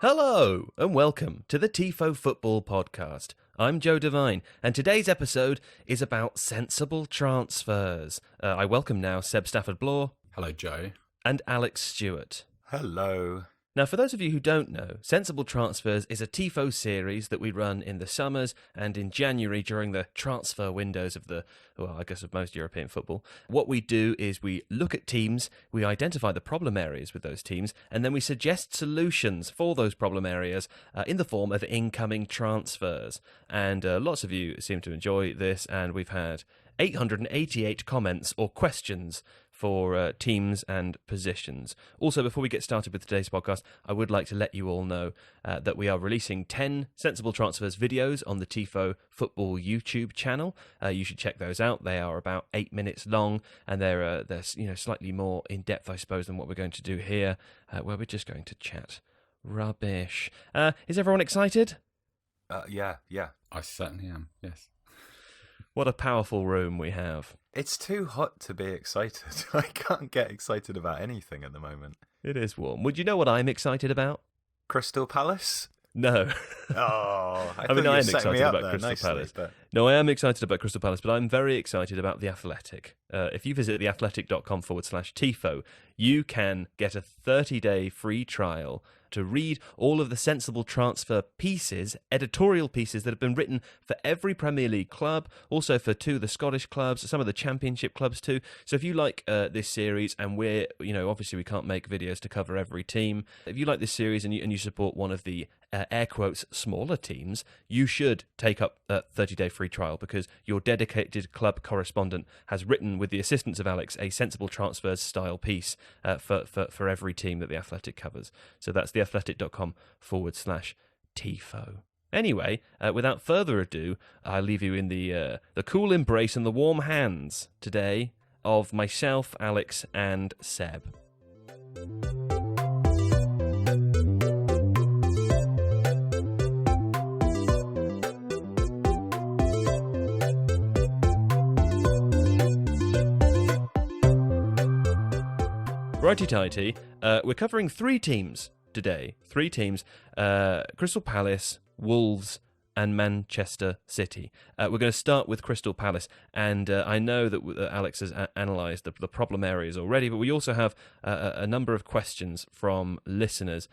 Hello and welcome to the Tifo Football Podcast. I'm Joe Devine and today's episode is about sensible transfers. I welcome now Seb Stafford-Bloor. Hello, Joe. And Alex Stewart. Hello. Now, for those of you who don't know, Sensible Transfers is a Tifo series that we run in the summers and in January during the transfer windows of of most European football. What we do is we look at teams, we identify the problem areas with those teams, and then we suggest solutions for those problem areas in the form of incoming transfers. And lots of you seem to enjoy this, and we've had 888 comments or questions for teams and positions. Also, before we get started with today's podcast, I would like to let you all know that we are releasing 10 Sensible Transfers videos on the Tifo Football YouTube channel. You should check those out. They are about 8 minutes long, and they're slightly more in depth, I suppose, than what we're going to do here, where we're just going to chat rubbish. Is everyone excited? Yeah. I certainly am, yes. What a powerful room we have. It's too hot to be excited. I can't get excited about anything at the moment. It is warm. Would you know what I'm excited about? Crystal Palace? No. Oh, I am excited about there Crystal nicely, Palace. But... No, I am excited about Crystal Palace, but I'm very excited about The Athletic. If you visit theathletic.com/Tifo, you can get a 30-day free trial to read all of the sensible transfer pieces, editorial pieces that have been written for every Premier League club, also for two of the Scottish clubs, some of the Championship clubs too. So if you like this series, and obviously we can't make videos to cover every team. If you like this series and you support one of the air quotes smaller teams, you should take up a 30-day free trial because your dedicated club correspondent has written, with the assistance of Alex, a sensible transfers style piece for every team that The Athletic covers. So that's theathletic.com/Tifo. Anyway, without further ado, I leave you in the cool embrace and the warm hands today of myself, Alex, and Seb. Righty-tighty, we're covering three teams today. Three teams, Crystal Palace, Wolves and Manchester City. We're going to start with Crystal Palace, and I know that Alex has analysed the problem areas already, but we also have a number of questions from listeners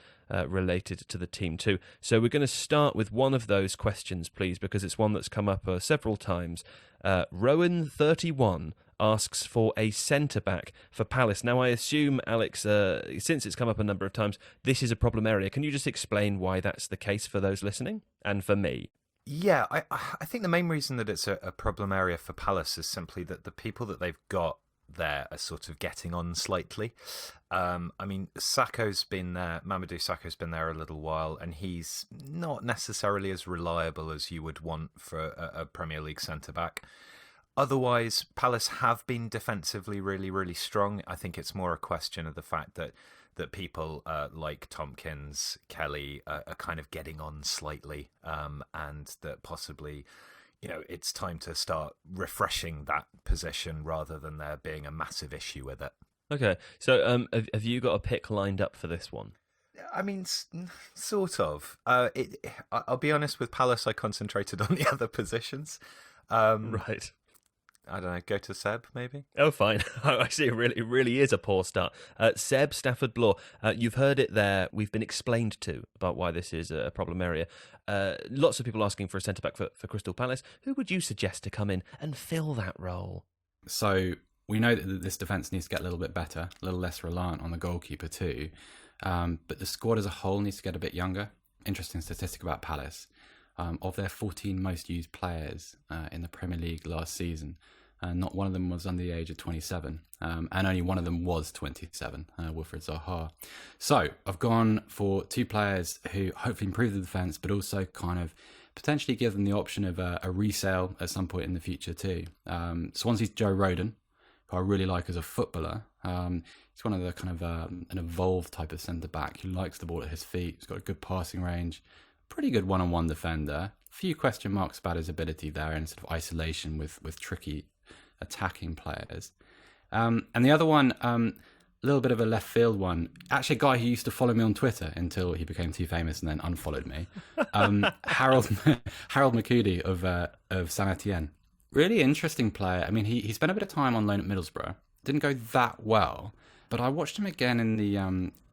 related to the team too. So we're going to start with one of those questions, please, because it's one that's come up several times. Rowan31 asks for a centre-back for Palace. Now, I assume, Alex, since it's come up a number of times, this is a problem area. Can you just explain why that's the case for those listening and for me? Yeah, I think the main reason that it's a problem area for Palace is simply that the people that they've got there are sort of getting on slightly. Sakho's been there, Mamadou Sakho's been there a little while, and he's not necessarily as reliable as you would want for a Premier League centre-back. Otherwise, Palace have been defensively really, really strong. I think it's more a question of the fact that people like Tompkins, Kelly are kind of getting on slightly, and that possibly, it's time to start refreshing that position rather than there being a massive issue with it. Okay, so have you got a pick lined up for this one? I mean, sort of. I'll be honest, with Palace, I concentrated on the other positions. Right. I don't know, go to Seb, maybe? Oh, fine. I see it really is a poor start. Seb Stafford-Bloor, you've heard it there. We've been explained to about why this is a problem area. Lots of people asking for a centre-back for Crystal Palace. Who would you suggest to come in and fill that role? So we know that this defence needs to get a little bit better, a little less reliant on the goalkeeper too. But the squad as a whole needs to get a bit younger. Interesting statistic about Palace. Of their 14 most used players in the Premier League last season, not one of them was under the age of 27, and only one of them was 27, Wilfried Zaha. So I've gone for two players who hopefully improve the defence, but also kind of potentially give them the option of a resale at some point in the future too. Swansea's Joe Rodon, who I really like as a footballer. He's one of the kind of an evolved type of centre-back who likes the ball at his feet. He's got a good passing range, pretty good one-on-one defender. A few question marks about his ability there in sort of isolation with tricky attacking players. And the other one, little bit of a left field one. Actually, a guy who used to follow me on Twitter until he became too famous and then unfollowed me. Harold Makudi of Saint Etienne. Really interesting player. I mean, he spent a bit of time on loan at Middlesbrough. Didn't go that well, but I watched him again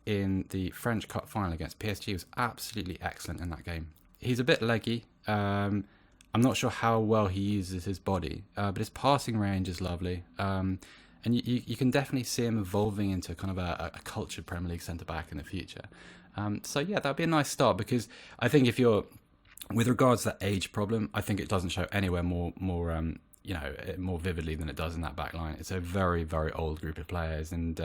in the French Cup final against PSG. He was absolutely excellent in that game. He's a bit leggy. I'm not sure how well he uses his body, but his passing range is lovely. And you can definitely see him evolving into kind of a cultured Premier League centre-back in the future. So yeah, that'd be a nice start, because I think if you're, with regards to that age problem, I think it doesn't show anywhere more vividly than it does in that back line. It's a very, very old group of players. And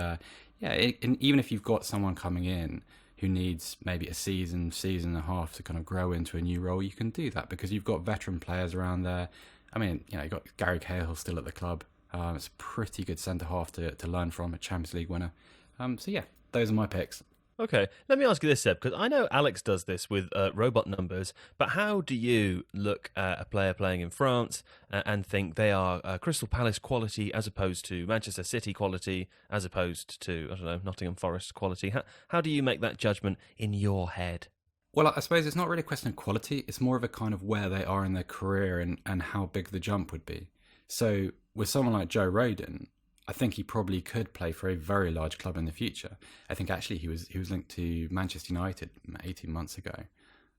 and even if you've got someone coming in who needs maybe a season and a half to kind of grow into a new role, you can do that because you've got veteran players around there. I mean, you've got Gary Cahill still at the club. It's a pretty good centre-half to learn from, a Champions League winner. So yeah, those are my picks. Okay, let me ask you this, Seb, because I know Alex does this with robot numbers, but how do you look at a player playing in France and think they are Crystal Palace quality as opposed to Manchester City quality, as opposed to, I don't know, Nottingham Forest quality? How do you make that judgment in your head? Well, I suppose it's not really a question of quality. It's more of a kind of where they are in their career and how big the jump would be. So with someone like Joe Rodon, I think he probably could play for a very large club in the future. I think actually he was linked to Manchester United 18 months ago.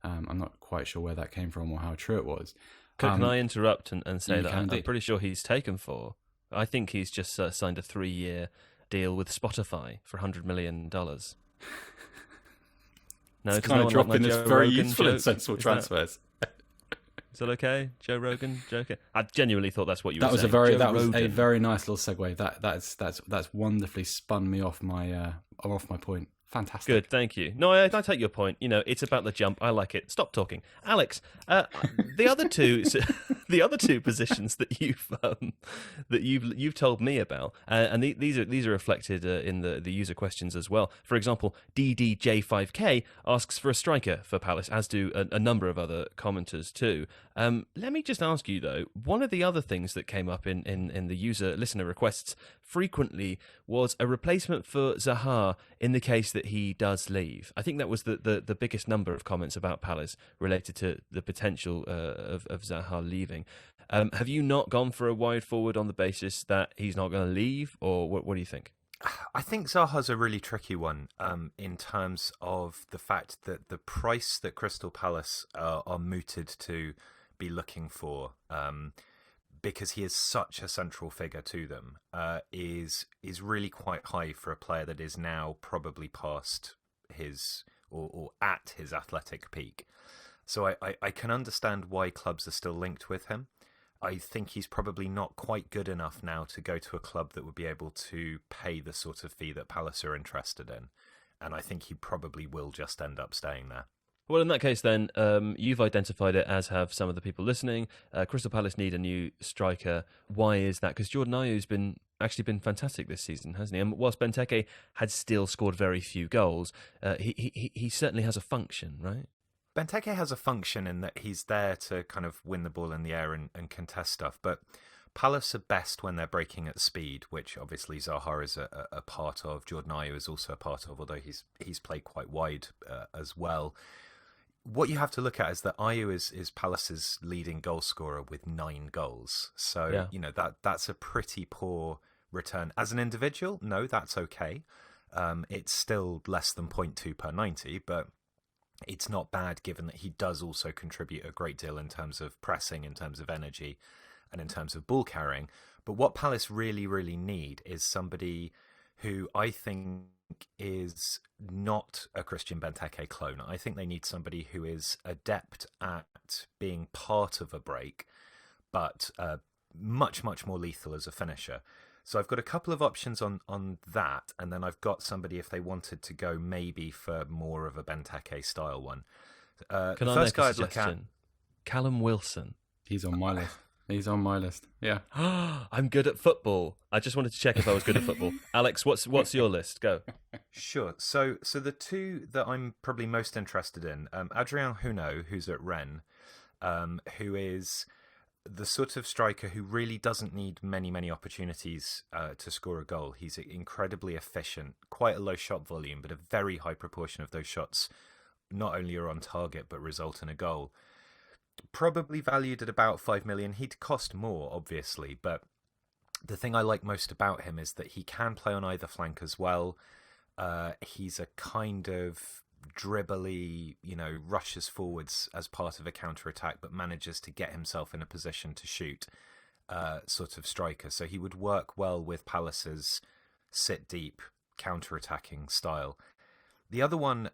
I'm not quite sure where that came from or how true it was. Can I interrupt and say that I'm indeed. pretty sure he's taken for? I think he's just signed a 3-year deal with Spotify for $100 million. No, it's kind of dropping this very useful and sensible transfers. Is that okay, Joe Rogan? Joker? I genuinely thought that's what you were saying. That was a very nice little segue. That's wonderfully spun me off my point. Fantastic. Good, thank you. No, I take your point. It's about the jump. I like it. Stop talking, Alex. The other two positions that you've told me about, and these are reflected in the user questions as well. For example, DDJ5K asks for a striker for Palace, as do a number of other commenters too. Let me just ask you though, one of the other things that came up in the listener requests frequently was a replacement for Zaha in the case that he does leave. I think that was the biggest number of comments about Palace related to the potential of Zaha leaving. Have you not gone for a wide forward on the basis that he's not going to leave, or what do you think? I think Zaha's a really tricky one in terms of the fact that the price that Crystal Palace are mooted to be looking for, because he is such a central figure to them, is really quite high for a player that is now probably past his or at his athletic peak. So I can understand why clubs are still linked with him. I think he's probably not quite good enough now to go to a club that would be able to pay the sort of fee that Palace are interested in. And I think he probably will just end up staying there. Well, in that case, then, you've identified it, as have some of the people listening. Crystal Palace need a new striker. Why is that? Because Jordan Ayew's been fantastic this season, hasn't he? And whilst Benteke had still scored very few goals, he certainly has a function, right? Benteke has a function in that he's there to kind of win the ball in the air and contest stuff. But Palace are best when they're breaking at speed, which obviously Zaha is a part of. Jordan Ayew is also a part of, although he's played quite wide as well. What you have to look at is that Ayew is Palace's leading goal scorer with 9 goals. So, yeah. That's a pretty poor return. As an individual, no, that's okay. It's still less than 0.2 per 90, but it's not bad given that he does also contribute a great deal in terms of pressing, in terms of energy, and in terms of ball carrying. But what Palace really, really need is somebody who I think is not a Christian Benteke clone. I think they need somebody who is adept at being part of a break, but much, much more lethal as a finisher. So I've got a couple of options on that, and then I've got somebody if they wanted to go maybe for more of a Benteke style one. Can I make a suggestion? Callum Wilson. He's on my list. He's on my list. Yeah. I'm good at football. I just wanted to check if I was good at football. Alex, what's your list? Go. Sure. So the two that I'm probably most interested in, Adrien Huneau, who's at Rennes, who is the sort of striker who really doesn't need many opportunities to score a goal. He's incredibly efficient, quite a low shot volume, but a very high proportion of those shots not only are on target but result in a goal. Probably valued at about 5 million. He'd cost more, obviously, but the thing I like most about him is that he can play on either flank as well. He's a kind of dribbly, rushes forwards as part of a counter-attack, but manages to get himself in a position to shoot sort of striker. So he would work well with Palace's sit-deep counter-attacking style. The other one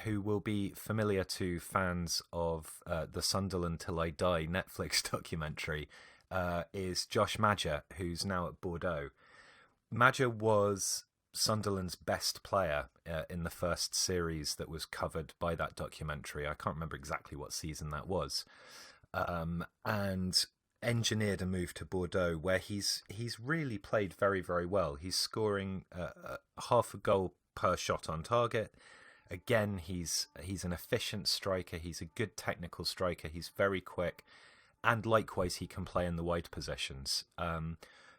who will be familiar to fans of the Sunderland Till I Die Netflix documentary is Josh Maja, who's now at Bordeaux. Maja was Sunderland's best player in the first series that was covered by that documentary. I can't remember exactly what season that was. And engineered a move to Bordeaux where he's really played very, very well. He's scoring half a goal per shot on target. Again, he's an efficient striker. He's a good technical striker. He's very quick. And likewise, he can play in the wide positions.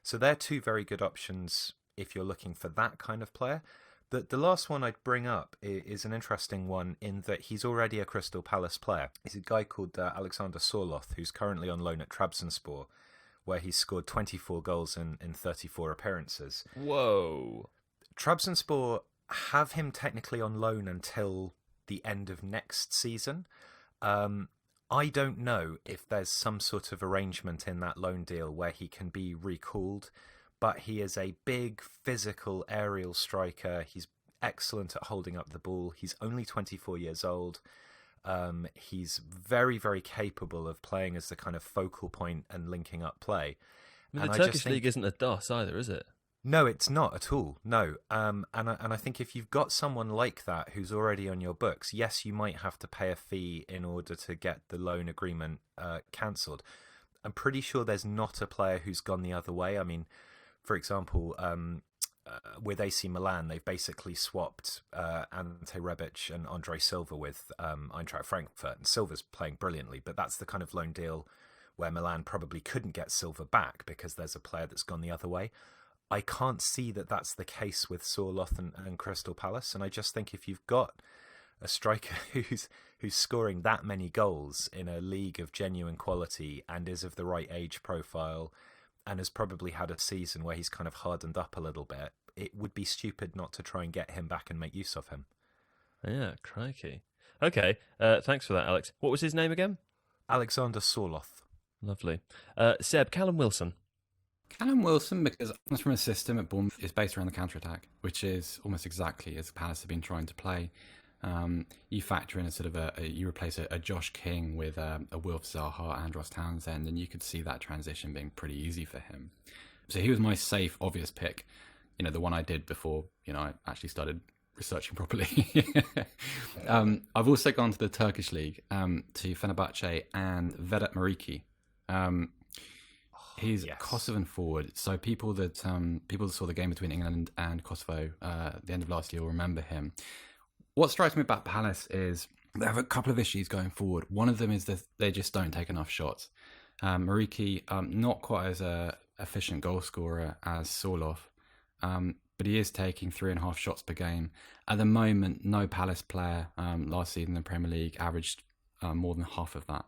So they're two very good options if you're looking for that kind of player. The last one I'd bring up is an interesting one in that he's already a Crystal Palace player. He's a guy called Alexander Sorloth, who's currently on loan at Trabzonspor, where he's scored 24 goals in 34 appearances. Whoa. Trabzonspor have him technically on loan until the end of next season. I don't know if there's some sort of arrangement in that loan deal where he can be recalled, but he is a big, physical, aerial striker. He's excellent at holding up the ball. He's only 24 years old. He's very, very capable of playing as the kind of focal point and linking up play. I mean, the Turkish league isn't a DOS either, is it? No, it's not at all. No. And I think if you've got someone like that who's already on your books, yes, you might have to pay a fee in order to get the loan agreement cancelled. I'm pretty sure there's not a player who's gone the other way. I mean, for example, with AC Milan, they've basically swapped Ante Rebic and Andre Silva with Eintracht Frankfurt. And Silva's playing brilliantly, but that's the kind of loan deal where Milan probably couldn't get Silva back because there's a player that's gone the other way. I can't see that that's the case with Sorloth and Crystal Palace. And I just think if you've got a striker who's scoring that many goals in a league of genuine quality and is of the right age profile and has probably had a season where he's kind of hardened up a little bit, it would be stupid not to try and get him back and make use of him. Yeah, crikey. Okay, thanks for that, Alex. What was his name again? Alexander Sorloth. Lovely. Seb, Callum Wilson. Callum Wilson, because it comes from a system at Bournemouth, is based around the counter-attack, which is almost exactly as Palace have been trying to play. You factor in a sort of you replace a Josh King with a Wilf Zaha and Ross Townsend, and you could see that transition being pretty easy for him. So he was my safe, obvious pick. The one I did before, I actually started researching properly. I've also gone to the Turkish league, to Fenerbahce and Vedat Mariki. He's Kosovan forward, so people that saw the game between England and Kosovo at the end of last year will remember him. What strikes me about Palace is they have a couple of issues going forward. One of them is that they just don't take enough shots. Mariki, not quite as a efficient goal scorer as Sorloth, but he is taking 3.5 shots per game. At the moment, no Palace player last season in the Premier League averaged more than half of that.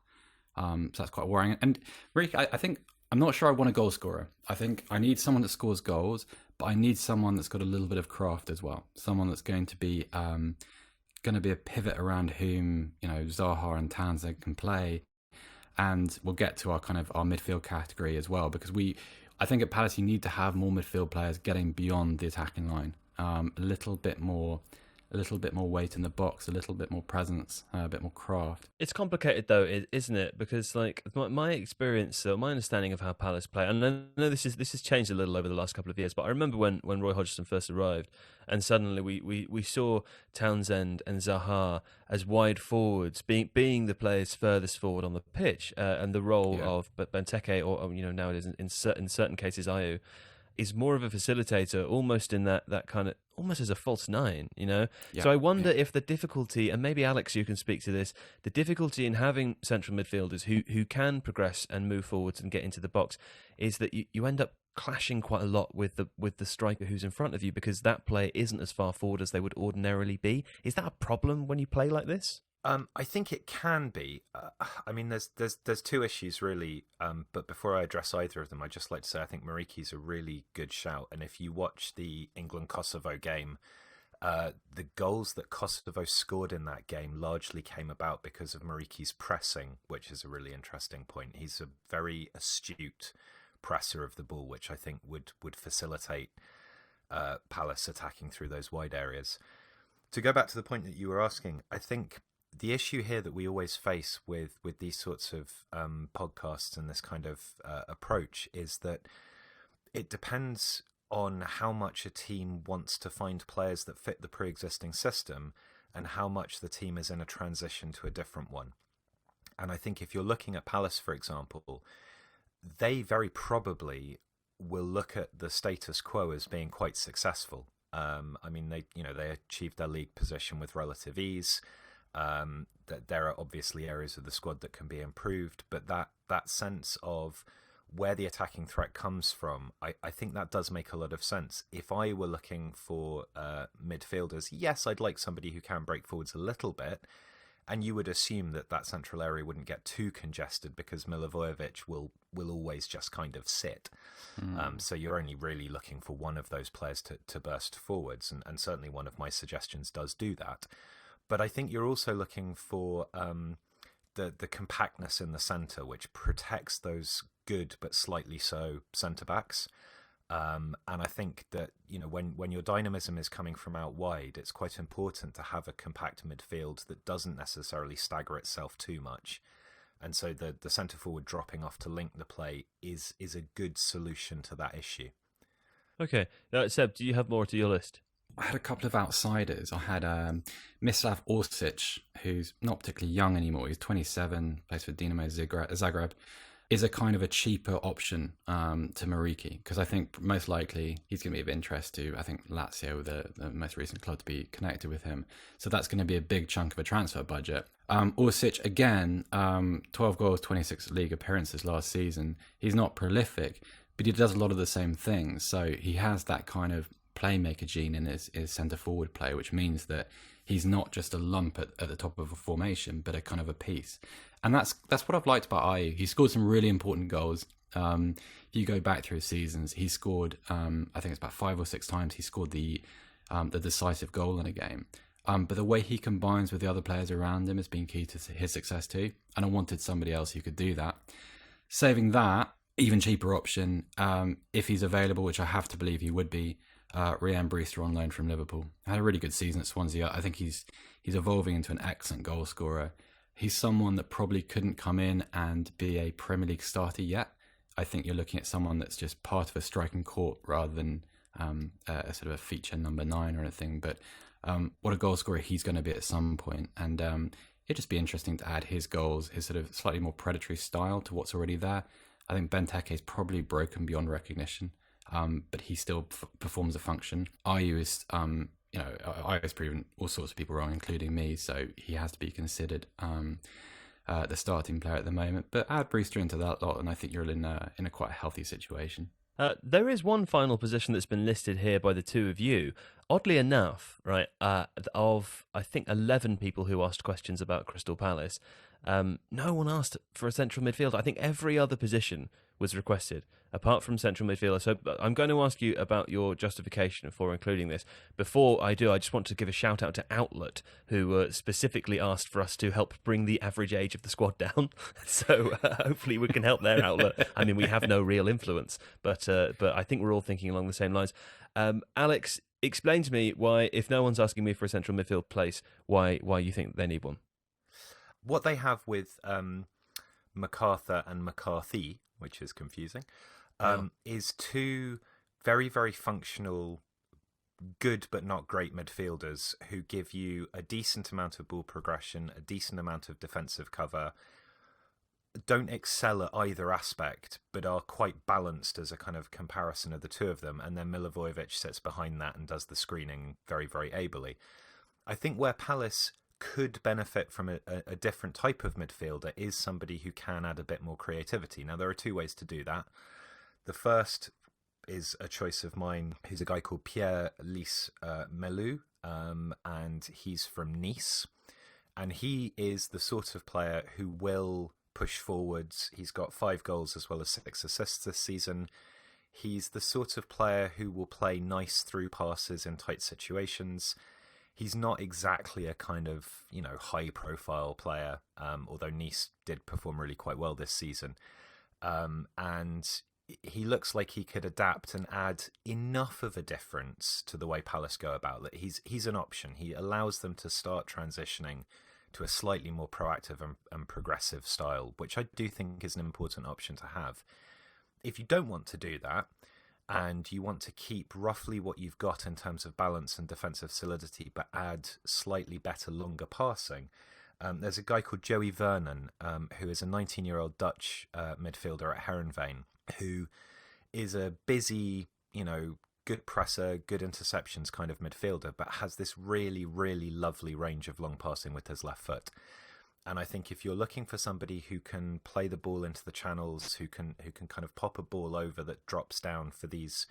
So that's quite worrying. And Mariki, I'm not sure I want a goal scorer. I think I need someone that scores goals, but I need someone that's got a little bit of craft as well. Someone that's going to be a pivot around whom Zaha and Townsend can play, and we'll get to our midfield category as well, because I think at Palace you need to have more midfield players getting beyond the attacking line, a little bit more weight in the box, a little bit more presence, a bit more craft. It's complicated though, isn't it? Because my experience, my understanding of how Palace play, and I know this has changed a little over the last couple of years, but I remember when Roy Hodgson first arrived, and suddenly we saw Townsend and Zaha as wide forwards, being the players furthest forward on the pitch, and the role of Benteke or nowadays in certain cases Ayew is more of a facilitator, almost in that kind of, almost as a false nine, you know? Yeah, So I wonder if the difficulty, and maybe Alex, you can speak to this, the difficulty in having central midfielders who can progress and move forwards and get into the box is that you end up clashing quite a lot with the striker who's in front of you, because that player isn't as far forward as they would ordinarily be. Is that a problem when you play like this? I think it can be. I mean, there's two issues really. But before I address either of them, I'd just like to say I think Mariki's a really good shout. And if you watch the England-Kosovo game, the goals that Kosovo scored in that game largely came about because of Mariki's pressing, which is a really interesting point. He's a very astute presser of the ball, which I think would facilitate Palace attacking through those wide areas. To go back to the point that you were asking, I think the issue here that we always face with these sorts of podcasts and this kind of approach is that it depends on how much a team wants to find players that fit the pre-existing system and how much the team is in a transition to a different one. And I think if you're looking at Palace, for example, they very probably will look at the status quo as being quite successful. I mean, they achieved their league position with relative ease. That there are obviously areas of the squad that can be improved, but that sense of where the attacking threat comes from, I think that does make a lot of sense. If I were looking for midfielders, yes, I'd like somebody who can break forwards a little bit, and you would assume that central area wouldn't get too congested because Milivojevic will always just kind of sit. So you're only really looking for one of those players to burst forwards, and certainly one of my suggestions does do that. But I think you're also looking for the compactness in the centre, which protects those good but slightly so centre-backs. And I think that, you know, when your dynamism is coming from out wide, it's quite important to have a compact midfield that doesn't necessarily stagger itself too much. And so the centre-forward dropping off to link the play is a good solution to that issue. Okay. Now, Seb, do you have more to your list? I had a couple of outsiders. I had Mislav Orsic, who's not particularly young anymore. He's 27, plays for Dinamo Zagreb. Is a kind of a cheaper option to Mariki, because I think most likely he's going to be of interest to, I think, Lazio, the most recent club to be connected with him. So that's going to be a big chunk of a transfer budget. Orsic, again, 12 goals, 26 league appearances last season. He's not prolific, but he does a lot of the same things. So he has that kind of playmaker gene in his centre-forward play, which means that he's not just a lump at the top of a formation, but a kind of a piece. And that's what I've liked about Ayew. He scored some really important goals. If you go back through his seasons, he scored, I think it's about 5 or 6 times he scored the decisive goal in a game. But the way he combines with the other players around him has been key to his success too. And I wanted somebody else who could do that. Saving that, even cheaper option, if he's available, which I have to believe he would be, Ryan Brewster on loan from Liverpool. Had a really good season at Swansea. I think he's evolving into an excellent goal scorer. He's someone that probably couldn't come in and be a Premier League starter yet. I think you're looking at someone that's just part of a striking court rather than a sort of a feature number 9 or anything. But what a goal scorer he's going to be at some point. And it'd just be interesting to add his goals, his sort of slightly more predatory style to what's already there. I think Benteke is probably broken beyond recognition. But he still performs a function. Ayew is, Ayew has proven all sorts of people wrong, including me, so he has to be considered the starting player at the moment. But add Brewster into that lot, and I think you're in a quite healthy situation. There is one final position that's been listed here by the two of you. Oddly enough, right, of I think 11 people who asked questions about Crystal Palace, no one asked for a central midfielder. I think every other position was requested, apart from central midfielder. So I'm going to ask you about your justification for including this. Before I do, I just want to give a shout out to Outlet, who specifically asked for us to help bring the average age of the squad down. So hopefully we can help their Outlet. I mean, we have no real influence, but I think we're all thinking along the same lines. Alex, explain to me why, if no one's asking me for a central midfield place, why you think they need one. What they have with MacArthur and McCarthy, which is confusing, is two very, very functional, good but not great midfielders who give you a decent amount of ball progression, a decent amount of defensive cover, don't excel at either aspect, but are quite balanced as a kind of comparison of the two of them. And then Milivojevic sits behind that and does the screening very, very ably. I think where Palace could benefit from a different type of midfielder is somebody who can add a bit more creativity. Now, there are two ways to do that. The first is a choice of mine, who's a guy called Pierre-Lys Melou, and he's from Nice. And he is the sort of player who will push forwards. He's got 5 goals as well as 6 assists this season. He's the sort of player who will play nice through passes in tight situations. He's not exactly a kind of, high-profile player, although Nice did perform really quite well this season. And he looks like he could adapt and add enough of a difference to the way Palace go about it. He's an option. He allows them to start transitioning to a slightly more proactive and progressive style, which I do think is an important option to have. If you don't want to do that, and you want to keep roughly what you've got in terms of balance and defensive solidity, but add slightly better, longer passing, there's a guy called Joey Vernon, who is a 19-year-old Dutch midfielder at Heerenveen, who is a busy, good presser, good interceptions kind of midfielder, but has this really, really lovely range of long passing with his left foot. And I think if you're looking for somebody who can play the ball into the channels, who can kind of pop a ball over that drops down for these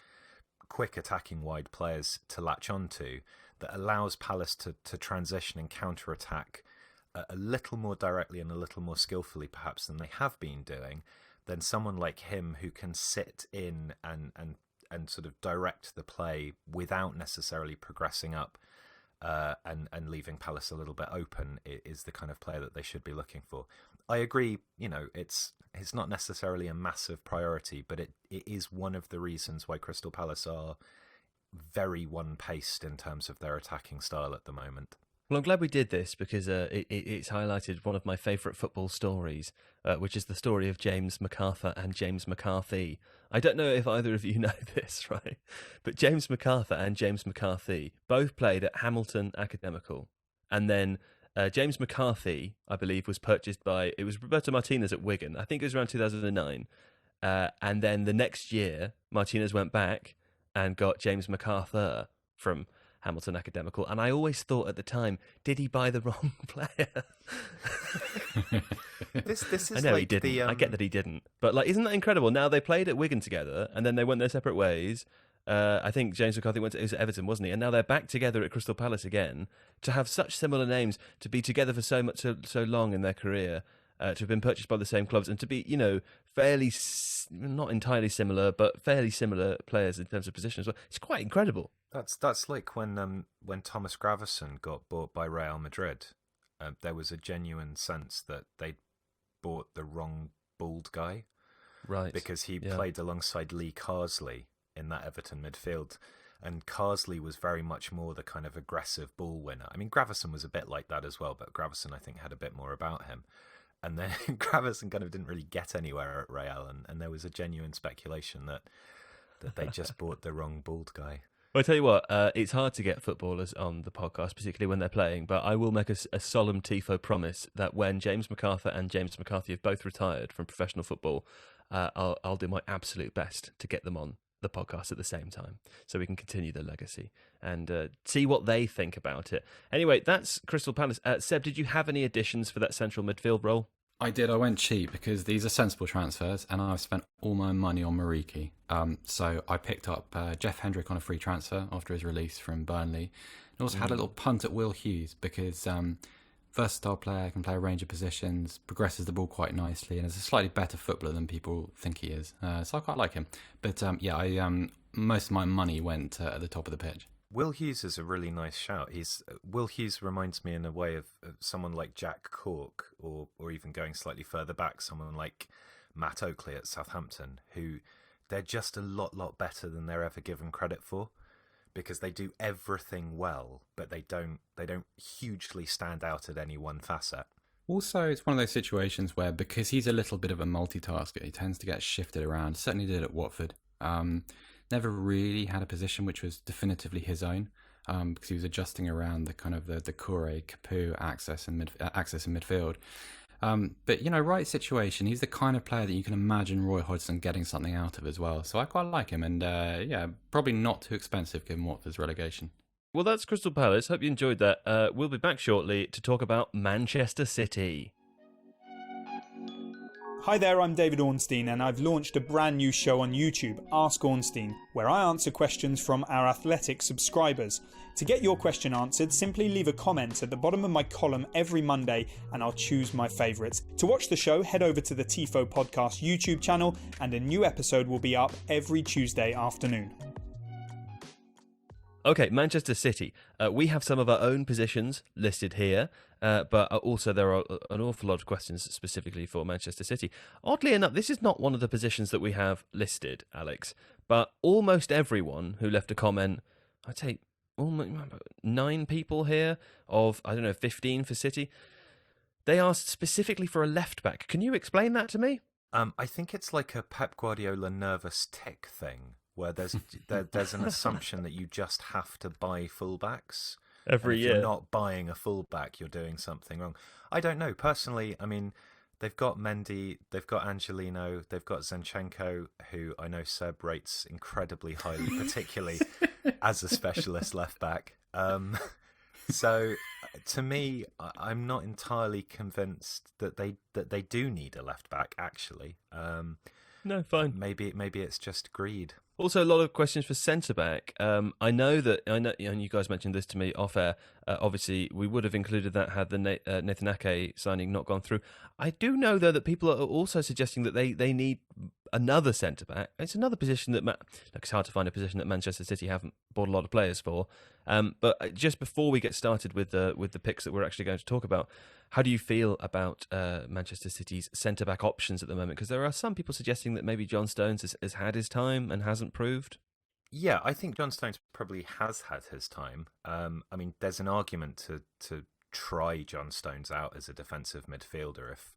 quick attacking wide players to latch onto, that allows Palace to transition and counter-attack a little more directly and a little more skillfully perhaps than they have been doing, then someone like him who can sit in and sort of direct the play without necessarily progressing up and leaving Palace a little bit open is the kind of player that they should be looking for. I agree, it's not necessarily a massive priority, but it is one of the reasons why Crystal Palace are very one-paced in terms of their attacking style at the moment. Well, I'm glad we did this because it's highlighted one of my favourite football stories, which is the story of James MacArthur and James McCarthy. I don't know if either of you know this, right? But James MacArthur and James McCarthy both played at Hamilton Academical. And then James McCarthy, I believe, was purchased by, it was Roberto Martinez at Wigan. I think it was around 2009. And then the next year, Martinez went back and got James MacArthur from Hamilton Academical, and I always thought at the time, did he buy the wrong player? This is I know like he didn't. the, I get that he didn't, but isn't that incredible? Now they played at Wigan together, and then they went their separate ways. I think James McCarthy went to Everton, wasn't he? And now they're back together at Crystal Palace again. To have such similar names, to be together for so long in their career, to have been purchased by the same clubs, and to be fairly not entirely similar, but fairly similar players in terms of position as well. It's quite incredible. That's like when Thomas Gravesen got bought by Real Madrid. There was a genuine sense that they'd bought the wrong bald guy, right? Because he played alongside Lee Carsley in that Everton midfield, and Carsley was very much more the kind of aggressive ball winner. I mean, Gravesen was a bit like that as well, but Gravesen I think had a bit more about him. And then Gravesen kind of didn't really get anywhere at Real, and there was a genuine speculation that they just bought the wrong bald guy. Well, I tell you what, it's hard to get footballers on the podcast, particularly when they're playing, but I will make a solemn Tifo promise that when James MacArthur and James McCarthy have both retired from professional football, I'll do my absolute best to get them on the podcast at the same time so we can continue their legacy and see what they think about it. Anyway, that's Crystal Palace. Seb, did you have any additions for that central midfield role? I did. I went cheap because these are sensible transfers, and I've spent all my money on Mariki. So I picked up Jeff Hendrick on a free transfer after his release from Burnley. And also had a little punt at Will Hughes because versatile player, can play a range of positions, progresses the ball quite nicely, and is a slightly better footballer than people think he is. So I quite like him. But most of my money went at the top of the pitch. Will Hughes is a really nice shout. Will Hughes reminds me in a way of someone like Jack Cork, or even going slightly further back, someone like Matt Oakley at Southampton, who they're just a lot better than they're ever given credit for, because they do everything well, but they don't hugely stand out at any one facet. Also, it's one of those situations where, because he's a little bit of a multitasker, he tends to get shifted around. Certainly did at Watford. Never really had a position which was definitively his own, because he was adjusting around the kind of the Kure, Capu axis in midfield. But, right situation. He's the kind of player that you can imagine Roy Hodgson getting something out of as well. So I quite like him. And, probably not too expensive given Watford's relegation. Well, that's Crystal Palace. Hope you enjoyed that. We'll be back shortly to talk about Manchester City. Hi there, I'm David Ornstein and I've launched a brand new show on YouTube, Ask Ornstein, where I answer questions from our Athletic subscribers. To get your question answered, simply leave a comment at the bottom of my column every Monday and I'll choose my favourites. To watch the show, head over to the Tifo Podcast YouTube channel and a new episode will be up every Tuesday afternoon. Okay, Manchester City. We have some of our own positions listed here, but also there are an awful lot of questions specifically for Manchester City. Oddly enough, this is not one of the positions that we have listed, Alex, but almost everyone who left a comment, I'd say almost 9 people here of, 15 for City, they asked specifically for a left-back. Can you explain that to me? I think it's like a Pep Guardiola nervous tick thing, where there's an assumption that you just have to buy fullbacks every year. If you're not buying a fullback, you're doing something wrong. I don't know. Personally, I mean, they've got Mendy, they've got Angelino, they've got Zinchenko, who I know Seb rates incredibly highly, particularly as a specialist left back. So to me, I'm not entirely convinced that they do need a left back. Actually, no, fine. Maybe it's just greed. Also, a lot of questions for centre-back. I know, and you guys mentioned this to me off-air. Obviously, we would have included that had the Nathan Ake signing not gone through. I do know, though, that people are also suggesting that they need another centre-back. It's another position that... it's hard to find a position that Manchester City haven't bought a lot of players for. But just before we get started with the picks that we're actually going to talk about, how do you feel about Manchester City's centre-back options at the moment? Because there are some people suggesting that maybe John Stones has had his time and hasn't proved. Yeah, I think John Stones probably has had his time. I mean, there's an argument to try John Stones out as a defensive midfielder if,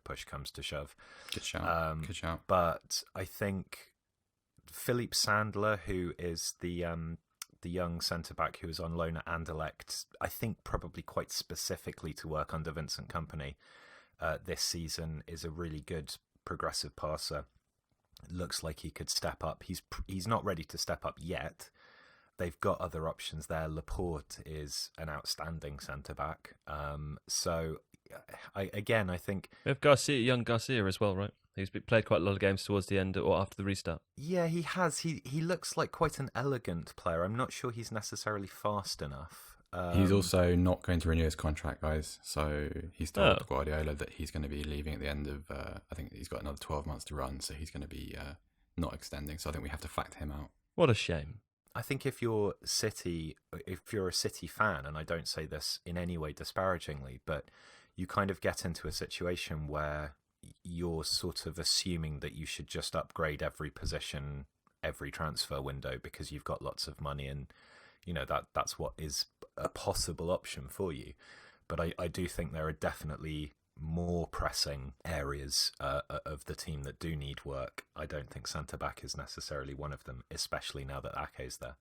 push comes to shove. Good shout. Good shout. But I think Philippe Sandler, who is the young centre-back who is on loan at Anderlecht, I think probably quite specifically to work under Vincent Kompany this season, is a really good progressive passer. Looks like he could step up. He's not ready to step up yet. They've got other options there. Laporte is an outstanding centre-back. So, I think... We have young Garcia as well, right? He's played quite a lot of games towards the end or after the restart. Yeah, he has. He looks like quite an elegant player. I'm not sure he's necessarily fast enough. He's also not going to renew his contract, guys. So he's told Guardiola that he's going to be leaving at the end of, I think he's got another 12 months to run. So he's going to be not extending. So I think we have to factor him out. What a shame. I think if you're a City fan, and I don't say this in any way disparagingly, but you kind of get into a situation where you're sort of assuming that you should just upgrade every position, every transfer window because you've got lots of money and, that's what is a possible option for you. But I do think there are definitely more pressing areas of the team that do need work. I don't think centre-back is necessarily one of them, especially now that Ake's there.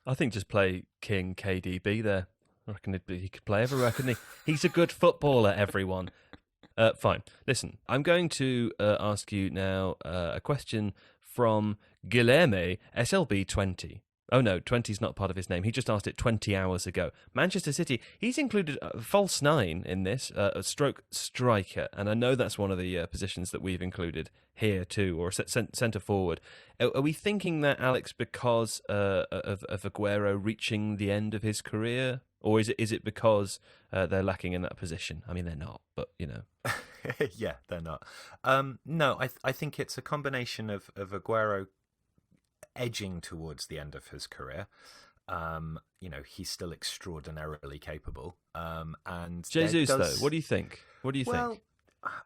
I think just play King KDB there. I reckon he could play everywhere, couldn't he? He's a good footballer, everyone. Fine. Listen, I'm going to ask you now a question from Guilherme SLB20. Oh no, 20 is not part of his name. He just asked it 20 hours ago. Manchester City, he's included a false 9 in this, a stroke striker, and I know that's one of the positions that we've included here too, or centre forward. Are we thinking that, Alex, because of Aguero reaching the end of his career? Or is it because they're lacking in that position? I mean, they're not, but, Yeah, they're not. No, I think it's a combination of Aguero edging towards the end of his career. He's still extraordinarily capable. And Jesus, though, what do you think? Well,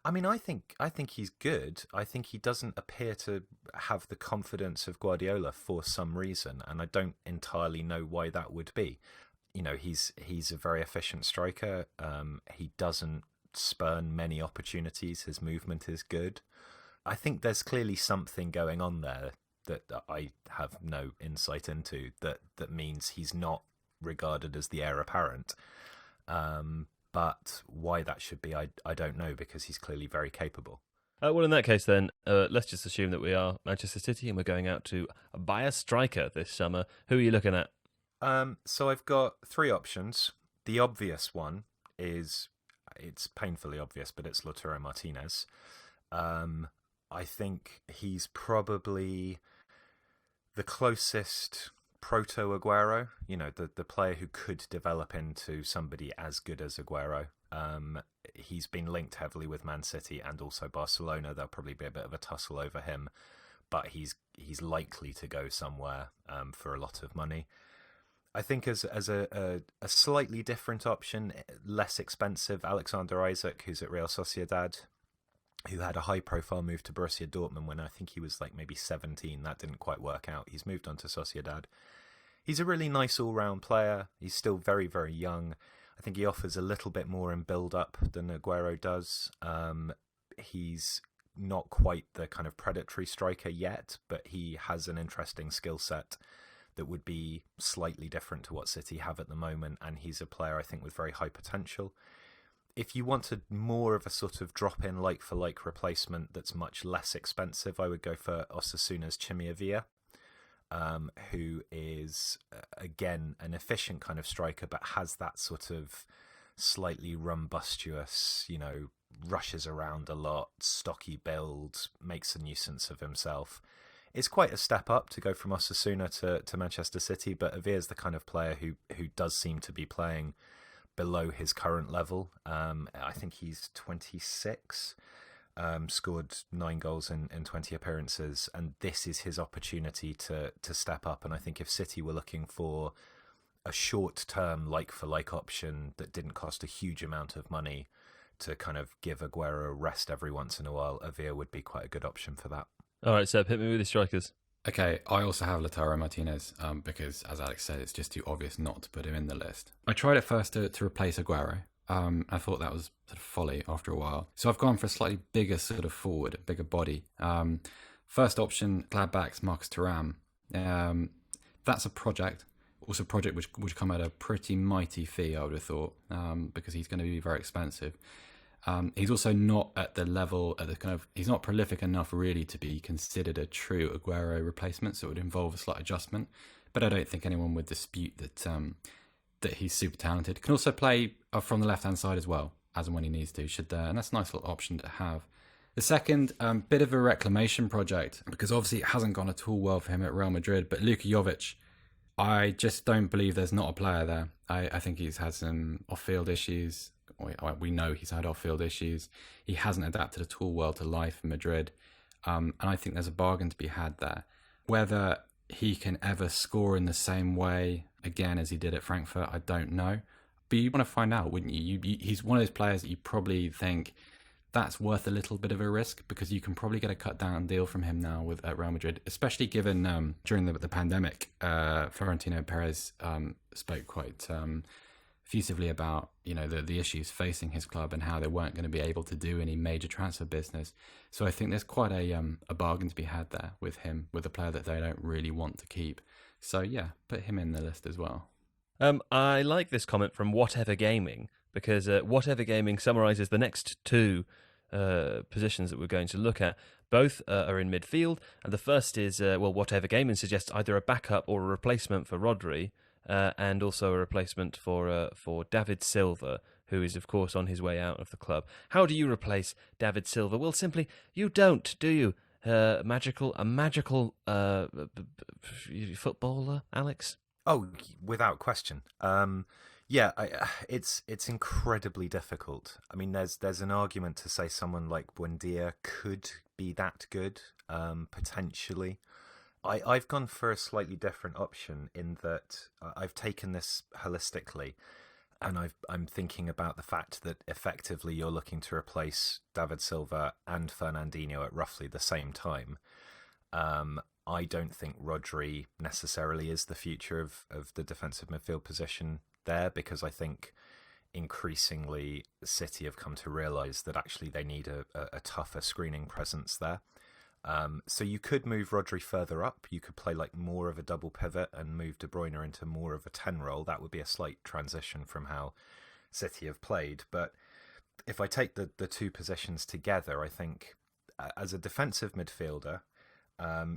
I mean, I think he's good. I think he doesn't appear to have the confidence of Guardiola for some reason, and I don't entirely know why that would be. He's a very efficient striker. He doesn't spurn many opportunities. His movement is good. I think there's clearly something going on there that I have no insight into that means he's not regarded as the heir apparent. But why that should be, I don't know, because he's clearly very capable. Well, in that case, then, let's just assume that we are Manchester City and we're going out to buy a striker this summer. Who are you looking at? So I've got three options. The obvious one is, it's painfully obvious, but it's Lautaro Martinez. I think he's probably the closest proto-Aguero, the player who could develop into somebody as good as Aguero. He's been linked heavily with Man City and also Barcelona. There'll probably be a bit of a tussle over him, but he's likely to go somewhere for a lot of money. I think as a slightly different option, less expensive, Alexander Isak, who's at Real Sociedad, who had a high-profile move to Borussia Dortmund when I think he was like maybe 17. That didn't quite work out. He's moved on to Sociedad. He's a really nice all-round player. He's still very, very young. I think he offers a little bit more in build-up than Aguero does. He's not quite the kind of predatory striker yet, but he has an interesting skill set that would be slightly different to what City have at the moment, and he's a player, I think, with very high potential. If you wanted more of a sort of drop-in like-for-like replacement that's much less expensive, I would go for Osasuna's Chimiavia, who is, again, an efficient kind of striker, but has that sort of slightly rumbustious, rushes around a lot, stocky build, makes a nuisance of himself. It's quite a step up to go from Osasuna to Manchester City, but Avia's the kind of player who does seem to be playing below his current level. I think he's 26, scored 9 goals in 20 appearances, and this is his opportunity to step up. And I think if City were looking for a short-term like-for-like option that didn't cost a huge amount of money to kind of give Aguero a rest every once in a while, Avia would be quite a good option for that. All right, Seb, hit me with the strikers. Okay, I also have Lautaro Martinez because, as Alex said, it's just too obvious not to put him in the list. I tried at first to replace Aguero. I thought that was sort of folly after a while. So I've gone for a slightly bigger sort of forward, bigger body. First option, Gladbach's Marcus Thuram. That's a project. Also a project which would come at a pretty mighty fee, I would have thought, because he's going to be very expensive. He's also not at the level, he's not prolific enough really to be considered a true Aguero replacement, so it would involve a slight adjustment. But I don't think anyone would dispute that he's super talented. Can also play from the left-hand side as well, as and when he needs to, and that's a nice little option to have. The second, bit of a reclamation project, because obviously it hasn't gone at all well for him at Real Madrid, but Luka Jovic, I just don't believe there's not a player there. I think he's had some off-field issues. We know he's had off-field issues. He hasn't adapted at all well to life in Madrid. And I think there's a bargain to be had there. Whether he can ever score in the same way again as he did at Frankfurt, I don't know. But you want to find out, wouldn't you? He's one of those players that you probably think that's worth a little bit of a risk, because you can probably get a cut-down deal from him now at Real Madrid, especially given during the pandemic, Florentino Perez spoke quite effusively about the issues facing his club and how they weren't going to be able to do any major transfer business. So I think there's quite a bargain to be had there with him, with a player that they don't really want to keep. So yeah, put him in the list as well. I like this comment from Whatever Gaming, because Whatever Gaming summarises the next two positions that we're going to look at. Both are in midfield, and the first is, Whatever Gaming suggests either a backup or a replacement for Rodri, and also a replacement for David Silva, who is, of course, on his way out of the club. How do you replace David Silva? Well, simply, you don't, do you? A magical footballer, Alex? Oh, without question. It's incredibly difficult. I mean, there's an argument to say someone like Buendia could be that good, potentially. I've gone for a slightly different option in that I've taken this holistically, and I'm thinking about the fact that effectively you're looking to replace David Silva and Fernandinho at roughly the same time. I don't think Rodri necessarily is the future of the defensive midfield position there, because I think increasingly City have come to realise that actually they need a tougher screening presence there. So you could move Rodri further up. You could play like more of a double pivot and move De Bruyne into more of a 10 role. That would be a slight transition from how City have played. But if I take the two positions together, I think as a defensive midfielder,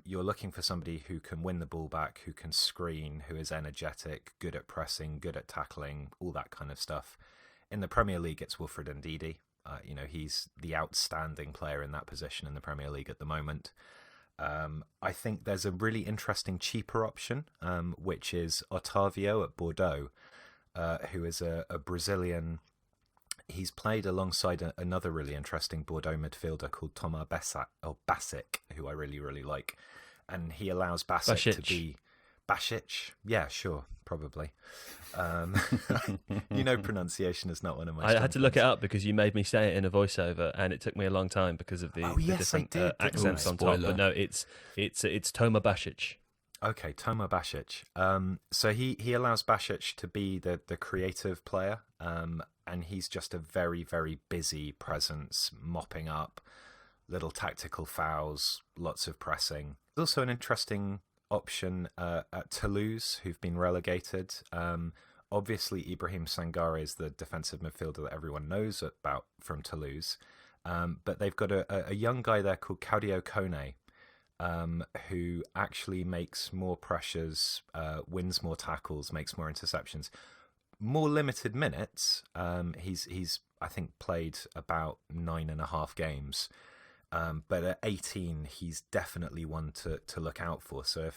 you're looking for somebody who can win the ball back, who can screen, who is energetic, good at pressing, good at tackling, all that kind of stuff. In the Premier League, it's Wilfred Ndidi. He's the outstanding player in that position in the Premier League at the moment. I think there's a really interesting cheaper option, which is Otavio at Bordeaux, who is a Brazilian. He's played alongside another really interesting Bordeaux midfielder called Tomáš Basic, who I really, really like. And he allows Basic to be... Basic? Yeah, sure, probably. Pronunciation is not one of my I had to look it up because you made me say it in a voiceover, and it took me a long time because of the different accents on top. But no, it's Tomáš Basic. Okay, Tomáš Basic. So he allows Basic to be the creative player, and he's just a very, very busy presence, mopping up, little tactical fouls, lots of pressing. There's also an interesting option at Toulouse, who've been relegated. Obviously, Ibrahim Sangare is the defensive midfielder that everyone knows about from Toulouse, but they've got a young guy there called Claudio Kone, who actually makes more pressures, wins more tackles, makes more interceptions, more limited minutes. He's I think played about 9.5 games. But at 18, he's definitely one to look out for. So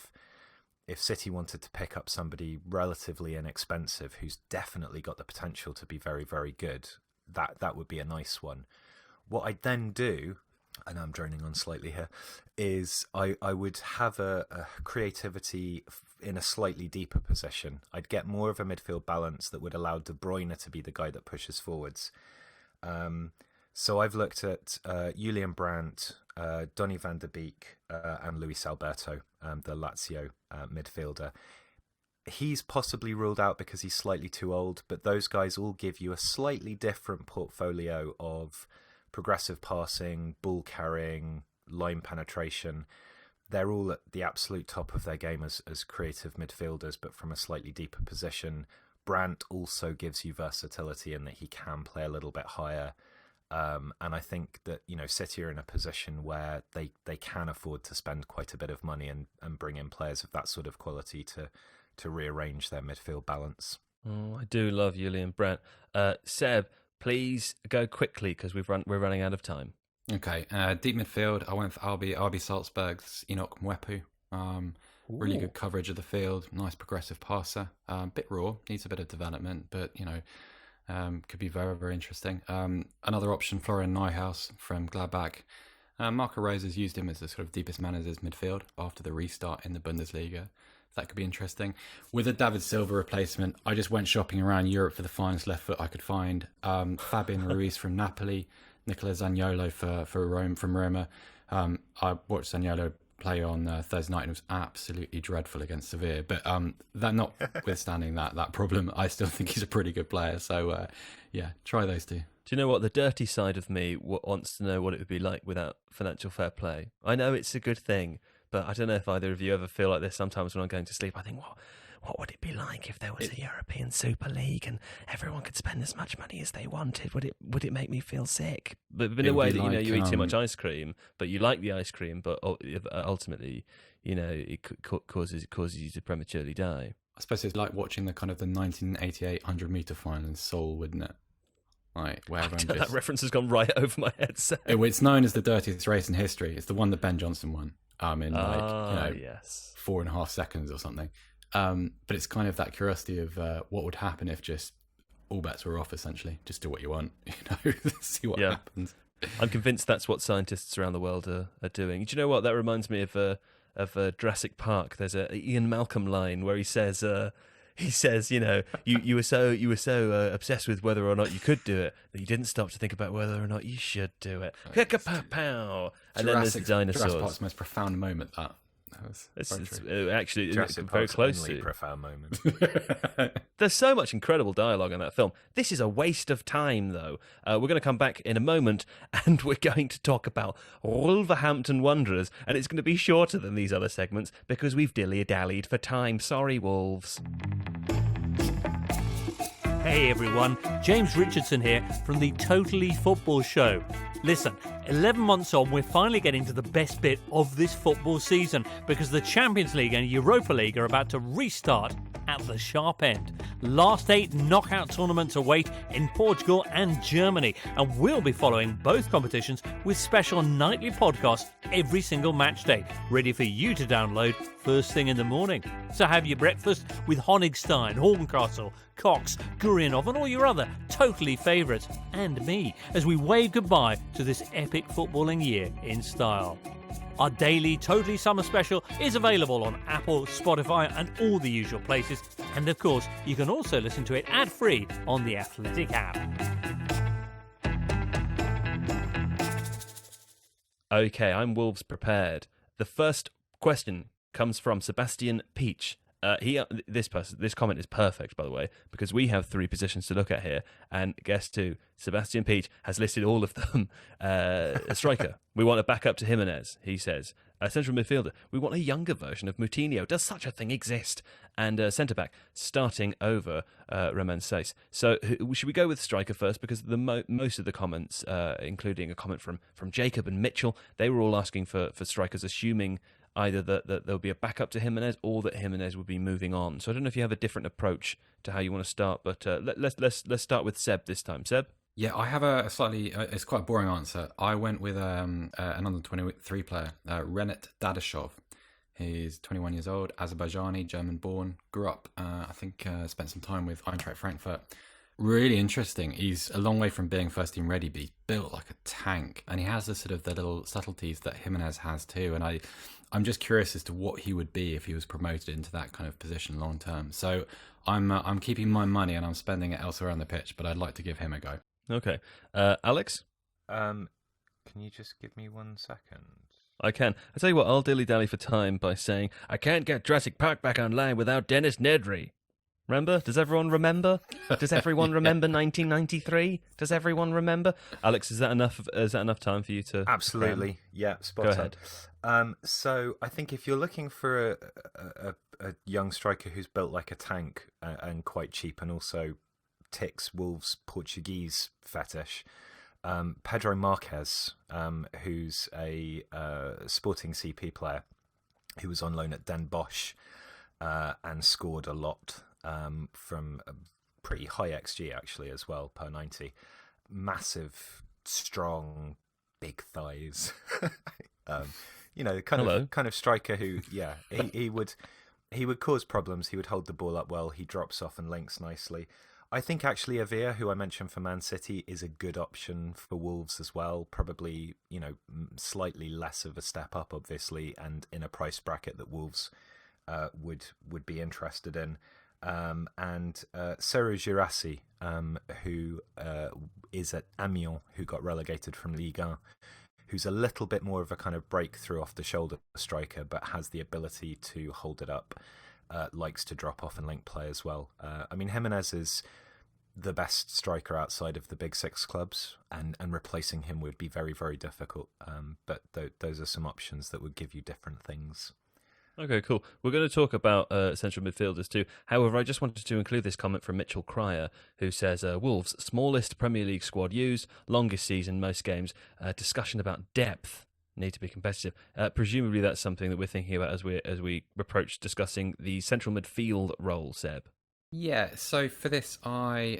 if City wanted to pick up somebody relatively inexpensive who's definitely got the potential to be very, very good, that would be a nice one. What I'd then do, and I'm droning on slightly here, is I would have a creativity in a slightly deeper position. I'd get more of a midfield balance that would allow De Bruyne to be the guy that pushes forwards. So I've looked at Julian Brandt, Donny van der Beek, and Luis Alberto, the Lazio midfielder. He's possibly ruled out because he's slightly too old, but those guys all give you a slightly different portfolio of progressive passing, ball carrying, line penetration. They're all at the absolute top of their game as creative midfielders, but from a slightly deeper position. Brandt also gives you versatility in that he can play a little bit higher. And I think that, City are in a position where they can afford to spend quite a bit of money and bring in players of that sort of quality to rearrange their midfield balance. I do love Julian Brandt. Seb, please go quickly because we're running out of time. Okay, deep midfield, I went for RB Salzburg's Enoch Mwepu. Really good coverage of the field, nice progressive passer. Bit raw, needs a bit of development, but, could be very, very interesting. Another option, Florian Neuhaus from Gladbach. Marco Rose has used him as the sort of deepest man in his midfield after the restart in the Bundesliga. That could be interesting. With a David Silva replacement, I just went shopping around Europe for the finest left foot I could find. Fabian Ruiz from Napoli, Nicola Zaniolo for Rome from Roma. I watched Zaniolo play on Thursday night and it was absolutely dreadful against Sevilla. But that notwithstanding that problem, I still think he's a pretty good player. So try those two. Do you know what? The dirty side of me wants to know what it would be like without financial fair play. I know it's a good thing, but I don't know if either of you ever feel like this. Sometimes when I'm going to sleep, I think, what would it be like if there was a European Super League and everyone could spend as much money as they wanted? Would it make me feel sick? But in a way that you eat too much ice cream, but you like the ice cream, but ultimately, it causes you to prematurely die. I suppose it's like watching the kind of the 1988 100-meter final in Seoul, wouldn't it? Like where that reference has gone right over my head. So. It's known as the dirtiest race in history. It's the one that Ben Johnson won. In 4.5 seconds or something. But it's kind of that curiosity of what would happen if just all bets were off, essentially. Just do what you want, see what happens. I'm convinced that's what scientists around the world are doing. Do you know what? That reminds me of Jurassic Park. There's a Ian Malcolm line where he says, you were so obsessed with whether or not you could do it that you didn't stop to think about whether or not you should do it. Pow! And then there's the dinosaurs. Jurassic Park's most profound moment. It's actually Jurassic very Park's close only to profound moment. There's so much incredible dialogue in that film. This is a waste of time, though. We're going to come back in a moment, and we're going to talk about Wolverhampton Wanderers, and it's going to be shorter than these other segments because we've dilly-dallied for time. Sorry, Wolves. Hey everyone, James Richardson here from the Totally Football Show. Listen, 11 months on, we're finally getting to the best bit of this football season because the Champions League and Europa League are about to restart at the sharp end. Last 8 knockout tournaments await in Portugal and Germany, and we'll be following both competitions with special nightly podcasts every single match day, ready for you to download first thing in the morning. So have your breakfast with Honigstein, Horncastle, Cox, Gurianov and all your other totally favourites, and me, as we wave goodbye to this epic footballing year in style. Our daily Totally Summer Special is available on Apple, Spotify and all the usual places. And of course, you can also listen to it ad-free on the Athletic app. Okay, I'm Wolves prepared. The first question comes from Sebastian Peach. This comment is perfect, by the way, because we have 3 positions to look at here, and guess who? Sebastian Peach has listed all of them. A striker, we want a backup to Jimenez, he says. A central midfielder, we want a younger version of Moutinho. Does such a thing exist? And centre-back, starting over Romain Saiss. So should we go with striker first? Because most of the comments, including a comment from Jacob and Mitchell, they were all asking for strikers, assuming either that there'll be a backup to Jimenez or that Jimenez would be moving on. So I don't know if you have a different approach to how you want to start, but let's start with Seb this time. Seb? Yeah, I have a slightly, it's quite a boring answer. I went with an under-23 player, Renat Dadashov. He's 21 years old, Azerbaijani, German-born, grew up, spent some time with Eintracht Frankfurt. Really interesting. He's a long way from being first-team ready, but he's built like a tank. And he has the little subtleties that Jimenez has too. And I'm just curious as to what he would be if he was promoted into that kind of position long term. So I'm keeping my money and I'm spending it elsewhere on the pitch, but I'd like to give him a go. Okay. Alex? Can you just give me 1 second? I can. I tell you what, I'll dilly-dally for time by saying, I can't get Jurassic Park back online without Dennis Nedry. Remember? Does everyone remember? Does everyone remember 1993? Does everyone remember? Alex, is that enough? Is that enough time for you to? Absolutely. Yeah, spot Go on. ahead. So I think if you're looking for a young striker who's built like a tank and quite cheap, and also ticks Wolves' Portuguese fetish, Pedro Marquez, who's a Sporting CP player who was on loan at Den Bosch and scored a lot. From a pretty high XG actually as well, per 90. Massive, strong, big thighs. Kind of striker who, he would cause problems. He would hold the ball up well. He drops off and links nicely. I think actually Avia, who I mentioned for Man City, is a good option for Wolves as well. Probably, slightly less of a step up, obviously, and in a price bracket that Wolves would be interested in. And Serhou Guirassy, who is at Amiens, who got relegated from Ligue 1, who's a little bit more of a kind of breakthrough off the shoulder striker, but has the ability to hold it up, likes to drop off and link play as well. Jimenez is the best striker outside of the big 6 clubs, and replacing him would be very, very difficult. But those are some options that would give you different things. Okay, cool. We're going to talk about central midfielders too. However, I just wanted to include this comment from Mitchell Cryer, who says, Wolves, smallest Premier League squad used, longest season, most games, discussion about depth, need to be competitive. Presumably that's something that we're thinking about as we approach discussing the central midfield role, Seb. Yeah, so for this, I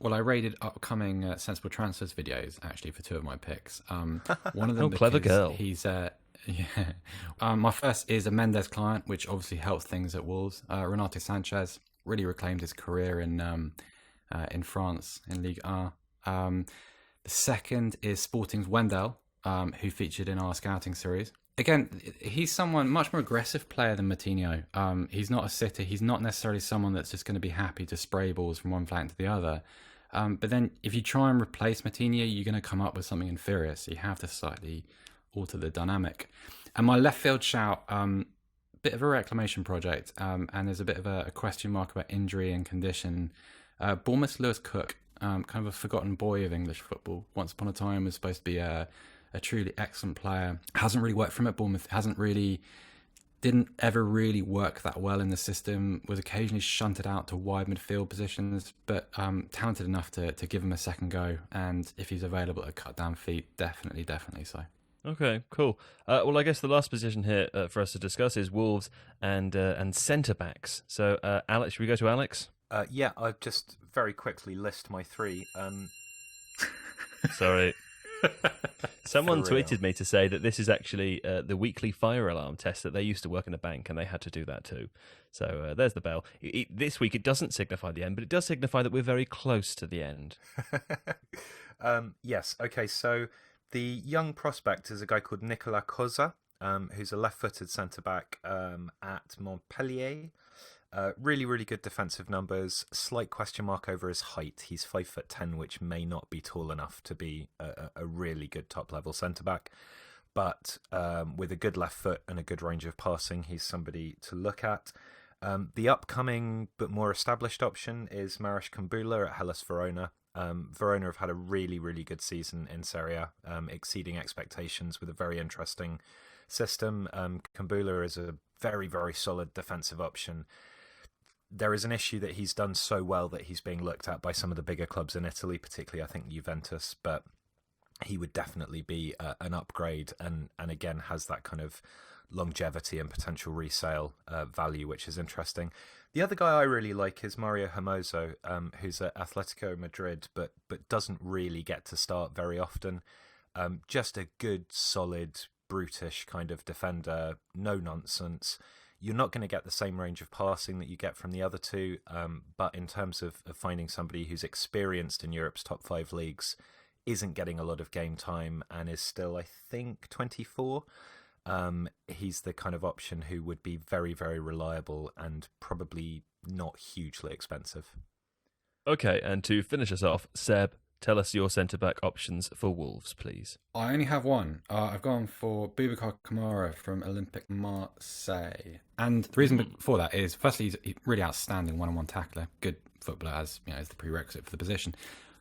rated upcoming sensible transfers videos, actually, for 2 of my picks. One of them, clever girl. He's... my first is a Mendes client, which obviously helps things at Wolves. Renato Sanchez really reclaimed his career in France in Ligue 1. The second is Sporting's Wendell, who featured in our scouting series. Again, he's someone much more aggressive player than Moutinho. He's not a sitter. He's not necessarily someone that's just going to be happy to spray balls from one flank to the other. But then if you try and replace Moutinho, you're going to come up with something inferior. So you have to slightly alter the dynamic. And my left field shout, bit of a reclamation project, and there's a bit of a question mark about injury and condition. Bournemouth's Lewis Cook, kind of a forgotten boy of English football. Once upon a time was supposed to be a truly excellent player. Hasn't really worked for him at Bournemouth. Hasn't really didn't ever really work that well in the system, was occasionally shunted out to wide midfield positions, but talented enough to give him a second go. And if he's available at cut down feet, definitely so. Okay, cool. Well, I guess the last position here for us to discuss is Wolves and centre backs. So, Alex, should we go to Alex? Yeah, I'll just very quickly list my three. Sorry. Someone tweeted me to say that this is actually the weekly fire alarm test, that they used to work in a bank and they had to do that too. So there's the bell. This week it doesn't signify the end, but it does signify that we're very close to the end. Yes, okay, so the young prospect is a guy called Nicolas Cosa, who's a left-footed centre-back at Montpellier. Really, really good defensive numbers. Slight question mark over his height. He's 5'10", which may not be tall enough to be a really good top-level centre-back. But with a good left foot and a good range of passing, he's somebody to look at. The upcoming but more established option is Marouche Kumbulla at Hellas Verona. Verona have had a really, really good season in Serie A, exceeding expectations with a very interesting system. Kumbulla is a very, very solid defensive option. There is an issue that he's done so well that he's being looked at by some of the bigger clubs in Italy, particularly I think Juventus, but he would definitely be an upgrade and again has that kind of longevity and potential resale value, which is interesting. The other guy I really like is Mario Hermoso, who's at Atletico Madrid, but doesn't really get to start very often. Just a good, solid, brutish kind of defender, no nonsense. You're not going to get the same range of passing that you get from the other two, but in terms of finding somebody who's experienced in Europe's top 5 leagues, isn't getting a lot of game time and is still, I think, 24, he's the kind of option who would be very, very reliable and probably not hugely expensive. Okay, and to finish us off, Seb, tell us your centre-back options for Wolves, please. I only have one. I've gone for Boubacar Kamara from Olympique Marseille. And the reason for that is, firstly, he's a really outstanding one-on-one tackler. Good footballer, as is the prerequisite for the position.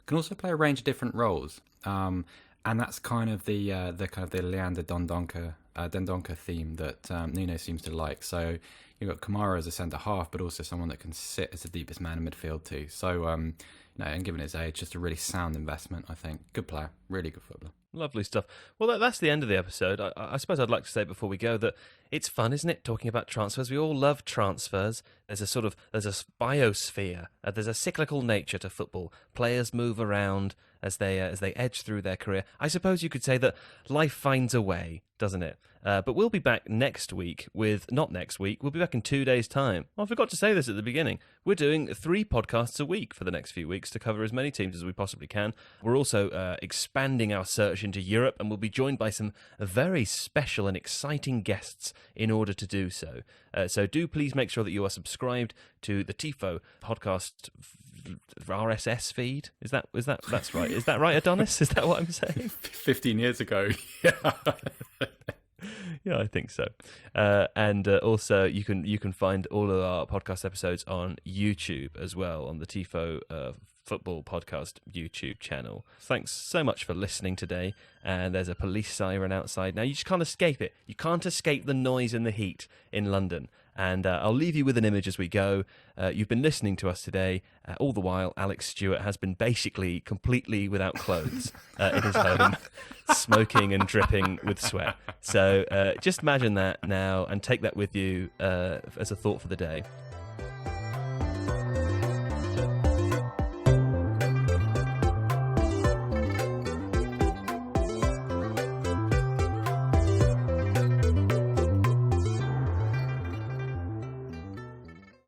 Can also play a range of different roles. And that's kind of the Leander Dendoncker theme that Nuno seems to like. So you've got Kamara as a centre-half, but also someone that can sit as the deepest man in midfield too. So, and given his age, just a really sound investment, I think. Good player, really good footballer. Lovely stuff. Well, that's the end of the episode. I suppose I'd like to say before we go that it's fun, isn't it, talking about transfers? We all love transfers. There's a biosphere. There's a cyclical nature to football. Players move around as they edge through their career. I suppose you could say that life finds a way, doesn't it? But we'll be back next week we'll be back in 2 days' time. Well, I forgot to say this at the beginning. We're doing 3 podcasts a week for the next few weeks to cover as many teams as we possibly can. We're also expanding our search into Europe, and we'll be joined by some very special and exciting guests in order to do so. So do please make sure that you are subscribed to the Tifo podcast RSS feed. That's right? Is that right, Adonis? Is that what I'm saying? 15 years ago, yeah. Yeah, I think so. And also, you can find all of our podcast episodes on YouTube as well, on the Tifo Football Podcast YouTube channel. Thanks so much for listening today. And there's a police siren outside now. You just can't escape it. You can't escape the noise and the heat in London. And I'll leave you with an image as we go. You've been listening to us today. All the while, Alex Stewart has been basically completely without clothes in his home, smoking and dripping with sweat. So just imagine that now and take that with you as a thought for the day.